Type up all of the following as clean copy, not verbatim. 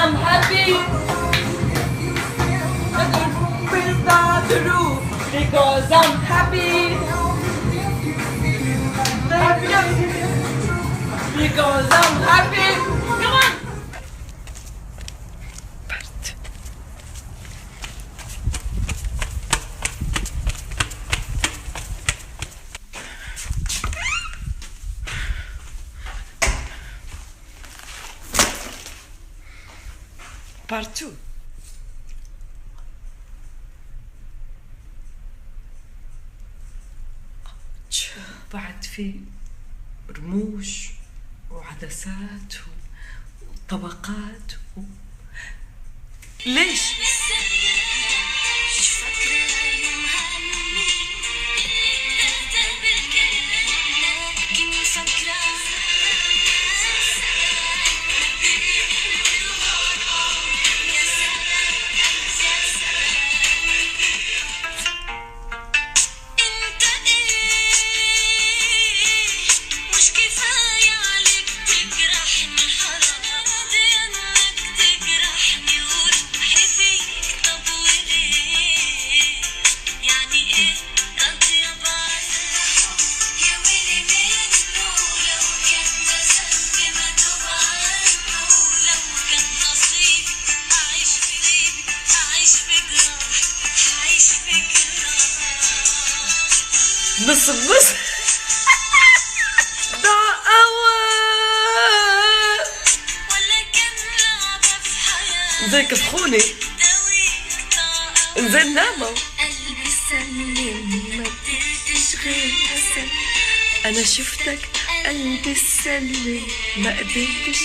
I'm happy. With the roof because I'm happy. Because I'm happy. Come on. Part 2. بعد في رموش وعدسات وطبقات ليش؟ نص بنص ده أول زي كفخوني نزل ناموا قلبي سلم ما قدرتش غير حسن أنا شفتك قلبي سلم ما قدرتش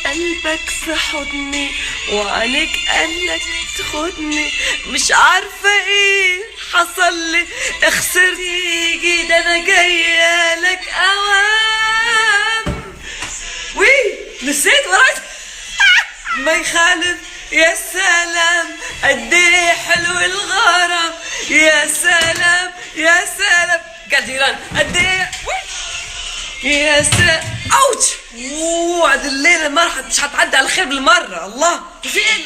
قلبك في حضني وعينك قالك تاخدني مش عارفة ايه حصل لي خسرت يجي ده انا جاية لك اوام وي نسيت ورقت ما يخالف يا سلام قد ايه حلو الغرام يا سلام يا سلام قديران قد ايه يا سلام اوتش وعد الليله ما مش هتعدي على الخير بالمره الله في ايه